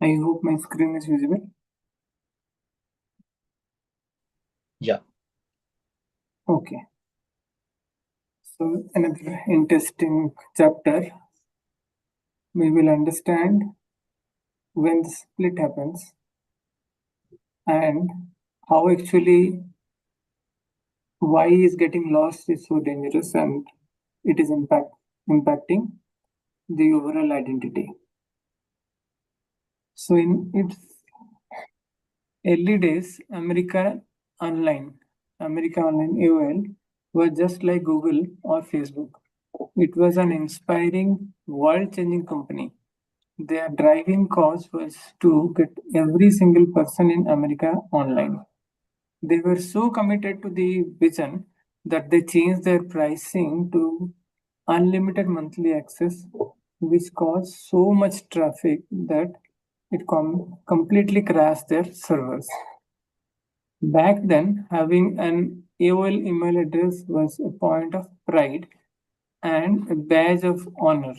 I hope my screen is visible. Yeah. Okay. So another interesting chapter. We will understand when the split happens and how actually why is getting lost is so dangerous and it is impacting the overall identity. So in its early days, America Online AOL was just like Google or Facebook. It was an inspiring, world-changing company. Their driving cause was to get every single person in America online. They were so committed to the vision that they changed their pricing to unlimited monthly access, which caused so much traffic that it completely crashed their servers. Back then, having an AOL email address was a point of pride and a badge of honor.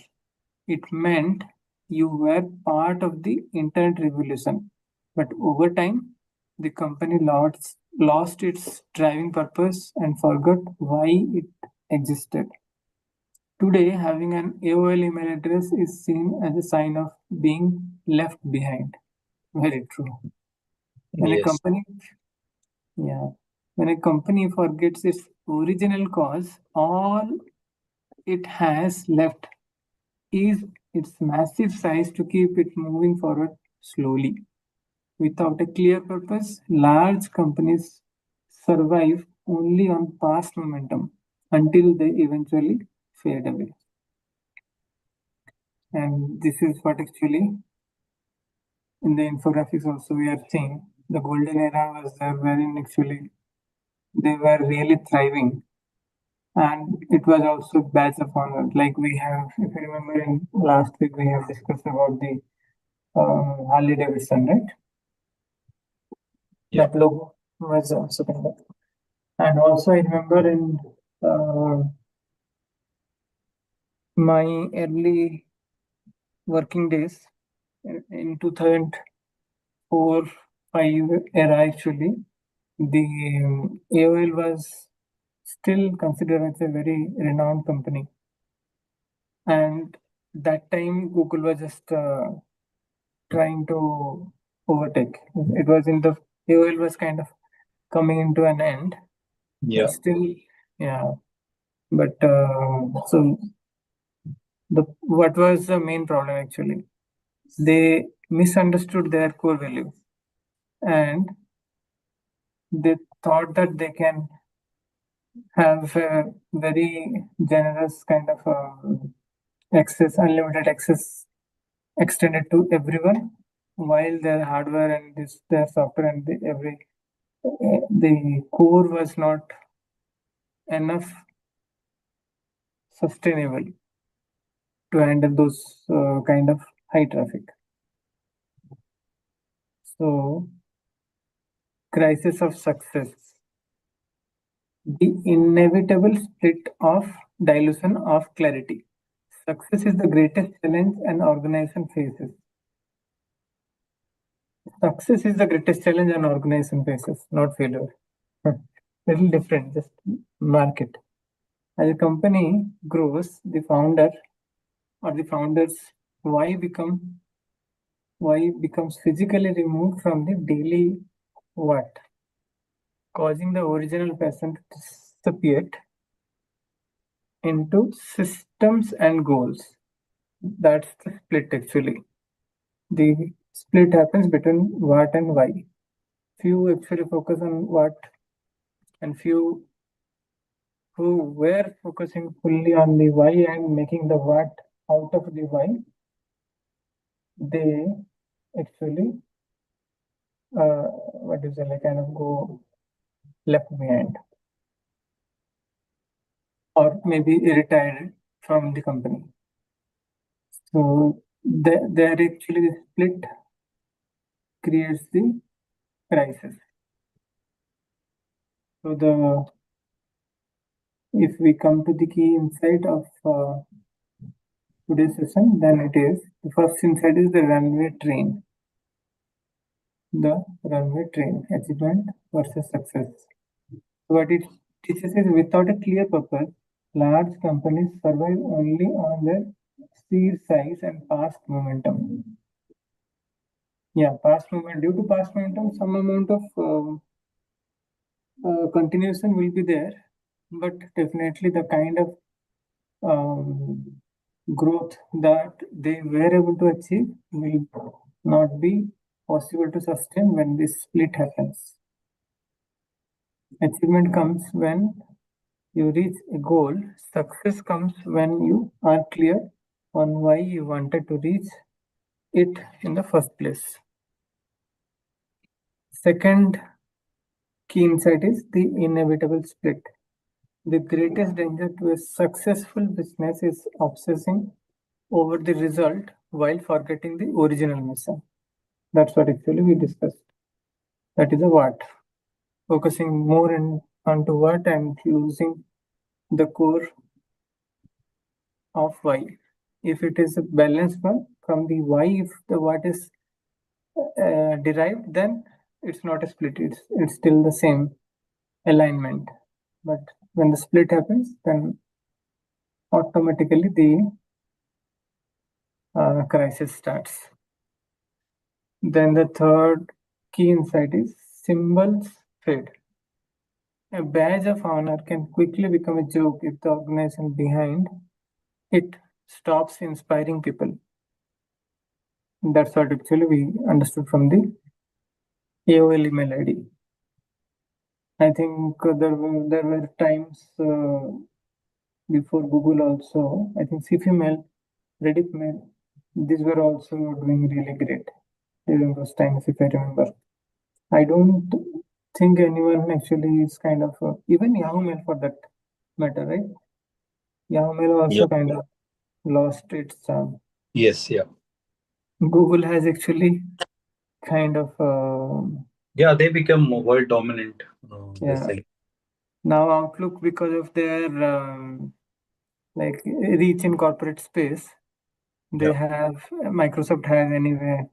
It meant you were part of the internet revolution. But over time, the company lost its driving purpose and forgot why it existed. Today, having an AOL email address is seen as a sign of being left behind. Very true. When a Yes. company, yeah, when a company forgets its original cause, all it has left is its massive size to keep it moving forward slowly. Without a clear purpose, large companies survive only on past momentum until they eventually fade away. And this is what actually in the infographics also we are seeing. The golden era was there wherein actually they were really thriving. And it was also badge of honor. Like we have, if you remember in last week, we have discussed about the Harley Davidson, right? Yeah. That logo was also kind of. And also, I remember in uh, my early working days in 2004 5 era, actually, the AOL was still considered as a very renowned company. And that time, Google was just trying to overtake. It was in the AOL was kind of coming into an end, but Yeah. still, yeah. But so the what was the main problem actually? They misunderstood their core value and they thought that they can have a very generous kind of access, unlimited access extended to everyone, while their hardware and their software and the core was not enough sustainable to handle those kind of high traffic. So, crisis of success, the inevitable split of dilution of clarity. Success is the greatest challenge an organization faces. Success is the greatest challenge an organization faces, not failure. Little different, just mark it. As a company grows, the founder or the founders why become why becomes physically removed from the daily what, causing the original person to disappear into systems and goals. That's the split actually. The split happens between what and why. Few actually focus on what, and few who were focusing fully on the why and making the what out of the why, they actually what is it, like kind of go left behind or maybe retired from the company. So there actually the split creates the crisis. So the if we come to the key insight of today's session, then it is the first insight is the runway train. the runway train, achievement versus success. What it teaches is without a clear purpose, large companies survive only on their sheer size and past momentum. Yeah, past moment. Due to past momentum, some amount of continuation will be there, but definitely the kind of growth that they were able to achieve will not be possible to sustain when this split happens. Achievement comes when you reach a goal. Success comes when you are clear on why you wanted to reach it in the first place. Second key insight is the inevitable split. The greatest danger to a successful business is obsessing over the result while forgetting the original mission. That's what actually we discussed. That is a what. Focusing more onto what and losing the core of why. If it is a balanced one from the why, if the what is derived, then it's not a split. It's still the same alignment. But when the split happens, then automatically the crisis starts. Then the third key insight is symbols fade. A badge of honor can quickly become a joke if the organization behind it stops inspiring people. That's what actually we understood from the AOL email ID. I think there were times before Google also. I think CFemail, Rediffmail, these were also doing really great during those times, if I remember. I don't think anyone actually is kind of even Yahoo Mail for that matter, right? Yahoo Mail also Yep. kind of lost its charm. Yes, yeah. Google has actually kind of Yeah, they become world dominant. This yeah. thing. Now Outlook, because of their like reach in corporate space, they Yeah. have Microsoft has anyway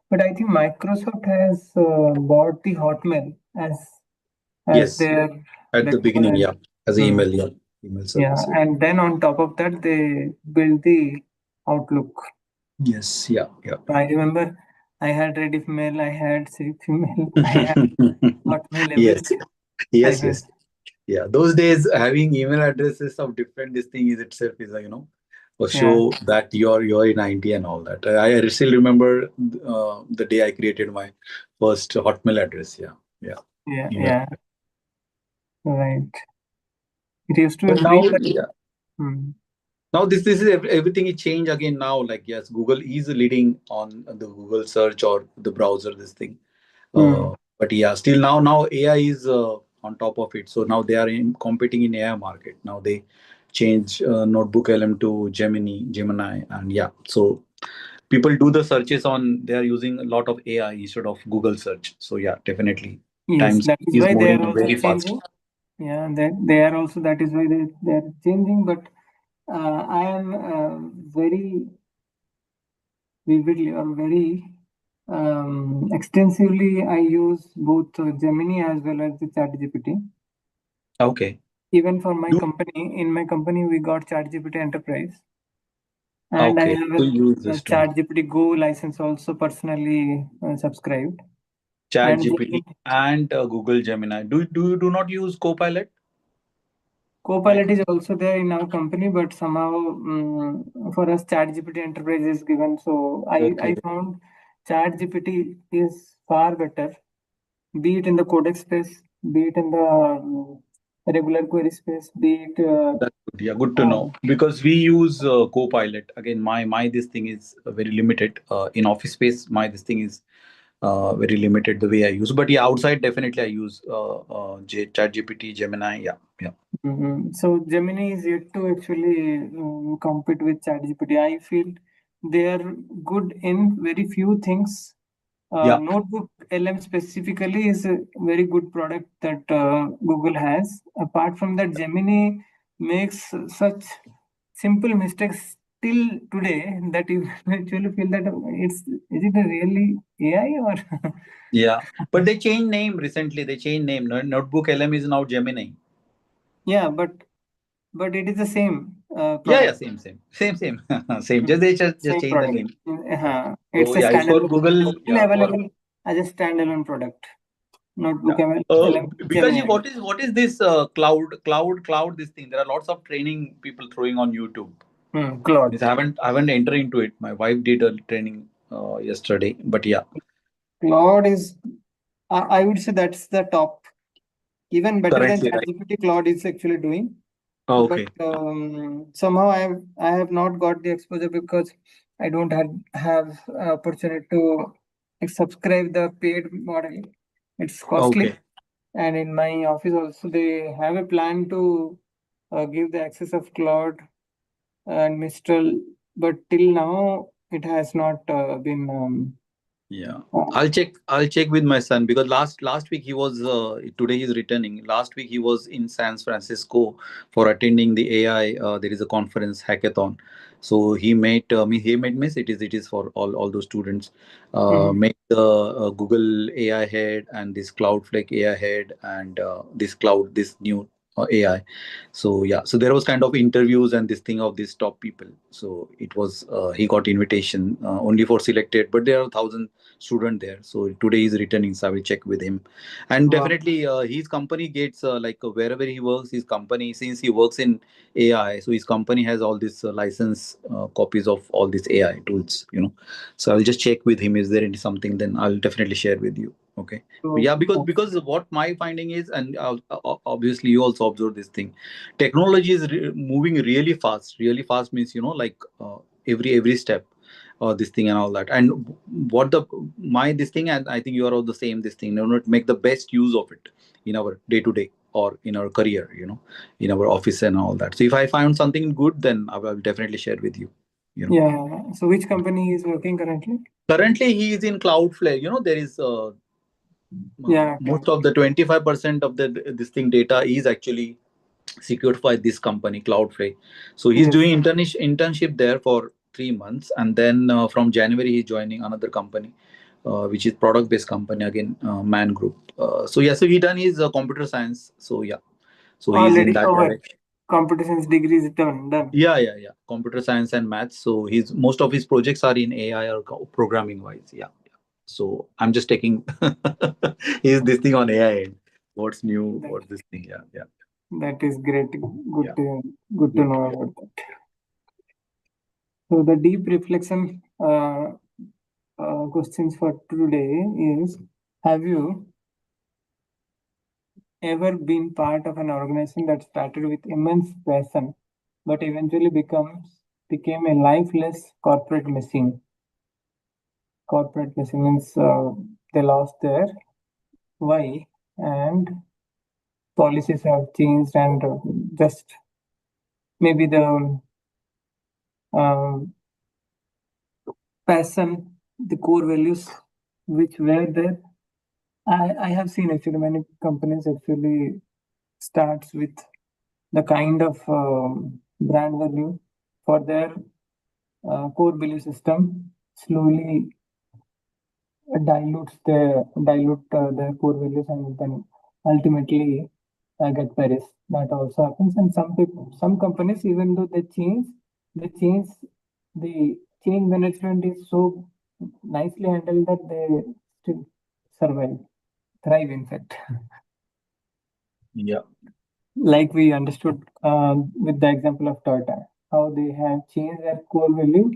but I think Microsoft has bought the Hotmail as Yes. their At the let's call beginning, it yeah. As an hmm, email, yeah. Email yeah, service. Yeah. and then on top of that they build the Outlook. Yes, yeah, yeah. I remember I had Rediffmail, I had CFemail, I had Hotmail, Yes, everything. yes, I had. yes. Yeah, those days having email addresses of different this thing is itself is a a Yeah, show that you're in IT and all that. I still remember the day I created my first Hotmail address. Yeah, yeah, yeah, email. yeah, right. It used to be But a now, big. yeah, Hmm. now this is everything is changed again now. Like yes, Google is leading on the Google search or the browser. This thing. Hmm. But yeah, still now AI is on top of it. So now they are competing in AI market. Now they change Notebook LM to Gemini, and yeah. So people do the searches on. They are using a lot of AI instead of Google search. So yeah, definitely Yes, times that is is why they are moving also very fast. changing. Yeah, they are also, that is why they are changing. But I am very vividly or very extensively, I use both Gemini as well as the ChatGPT. Okay. Even for my Do company, in my company, we got ChatGPT Enterprise, and I okay. have Do use a this too. ChatGPT Go license also personally subscribed. Chat And GPT and Google Gemini. Do you do not use Copilot? Copilot is also there in our company, but somehow for us ChatGPT Enterprise is given. So I Okay. found ChatGPT is far better, be it in the codex space, be it in the regular query space, be it That's good. Yeah, good to know. Because we use Copilot. Again, my this thing is very limited. In office space, my this thing is very limited the way I use. But yeah, outside definitely I use ChatGPT, Gemini. Yeah, yeah, So Gemini is yet to actually compete with ChatGPT. I feel they are good in very few things. yeah. Notebook LM specifically is a very good product that Google has. Apart from that, Gemini makes such simple mistakes till today that you actually feel that it's is it a really AI or? Yeah, but they changed name recently. They changed name. Notebook LM is now Gemini. Yeah, but it is the same Yeah, yeah, product. same. Same. Just Same change the product. name. It's So a yeah, it's for standalone. It is Google. still Yeah, for available as a standalone product. yeah. Notebook ML, LM Because Gemini. what is this cloud this thing? There are lots of training people throwing on YouTube. Claude. Yes, I haven't entered into it. My wife did a training yesterday, but yeah. Claude is, I would say that's the top. Even better than Currently, right? ChatGPT, Claude is actually doing. Oh, But okay. somehow I have not got the exposure because I don't have opportunity to subscribe the paid model. It's costly, Okay. and in my office also they have a plan to give the access of Claude and Mistral, but till now it has not been. Yeah. Uh, I'll check with my son because last week he was today he's returning. Last week he was in San Francisco for attending the AI. There is a conference hackathon. So he made miss it is for all those students. mhm. Make the Google AI head and this Cloudflake AI head and this new AI. So yeah, so there was kind of interviews and this thing of these top people. So it was he got invitation only for selected, but there are thousand student there. So today he's returning, so I will check with him. And Wow. definitely his company gets wherever he works, his company, since he works in AI, so his company has all these license copies of all these AI tools. So I'll just check with him. Is there any something? Then I'll definitely share with you. Okay. But So yeah, because what my finding is, and obviously you also observe this thing, technology is moving really fast. Really fast means every step this thing and all that. And what the my this thing, and I think you are all the same this thing, not make the best use of it in our day to day or in our career, in our office and all that. So if I find something good, then I will definitely share with you. yeah. So which company is working currently? Currently he is in Cloudflare. There is Yeah, most Cloud. of the 25% of the this thing data is actually secured by this company Cloudflare. So he's Yes. doing internship there for 3 months, and then from January he's joining another company, which is product based company again, Man Group. So yeah, so he done his computer science. So yeah, so he's in Already that over. direction. Computer science degree is done. Yeah, computer science and maths. So he's most of his projects are in AI or programming wise. Yeah. So I'm just taking he's this thing on AI. What's new? That What's this thing? Yeah. that is great. Yeah. Good to Good. know about that. So the deep reflection questions for today is: have you ever been part of an organization that started with immense passion, but eventually became a lifeless corporate machine? Corporate machine means they lost their why, and policies have changed, and just maybe the um, passion, the core values which were there. I have seen actually many companies actually starts with the kind of brand value for their core belief system, slowly dilute their core values, and then ultimately get perished. That also happens, and some companies, even though they change the change management is so nicely handled that they still survive, thrive. In fact, Yeah. like we understood with the example of Toyota, how they have changed their core value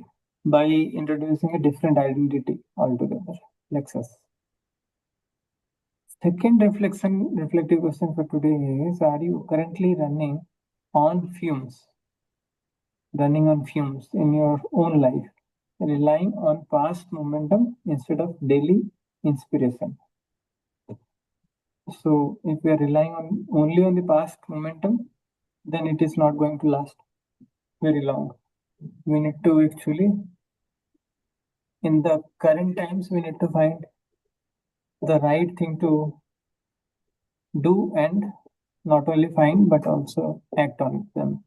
by introducing a different identity altogether. Lexus. Second reflective question for today is: are you currently on fumes, running on fumes in your own life, relying on past momentum instead of daily inspiration? So, if we are relying only on the past momentum, then it is not going to last very long. We need to actually, in the current times, we need to find the right thing to do, and not only find but also act on them.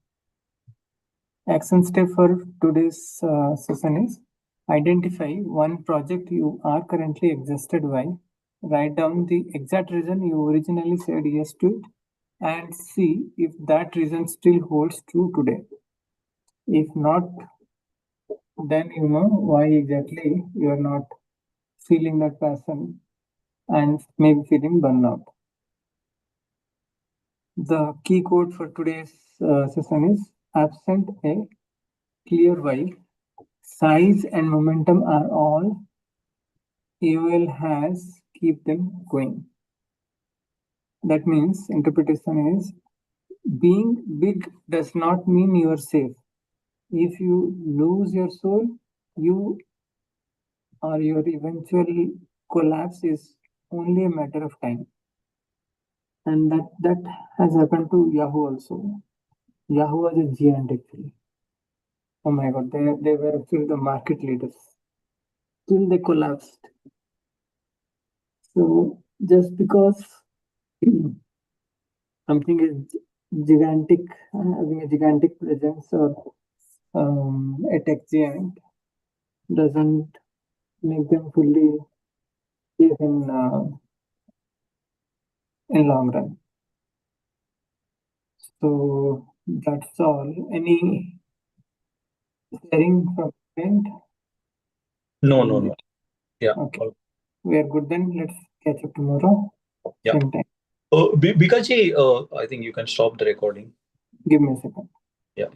Action step for today's session is: Identify one project you are currently exhausted by. Write down the exact reason you originally said yes to it and see if that reason still holds true today. If not, then you know why exactly you are not feeling that passion and maybe feeling burnout. The key quote for today's session is absent a clear why, size and momentum are all AOL has keep them going. That means interpretation is being big does not mean you are safe. If you lose your soul, you or your eventual collapse is only a matter of time. And that has happened to Yahoo also. Yahoo was a giant actually. Oh my god, they were actually the market leaders. Till they collapsed. So just because something is gigantic, having a gigantic presence or a tech giant doesn't make them fully safe in long run. So that's all. Any sharing from friend? No. Yeah. Okay. We are good then. Let's catch up tomorrow. Yeah. Same time. Bikaji, I think you can stop the recording. Give me a second. Yeah.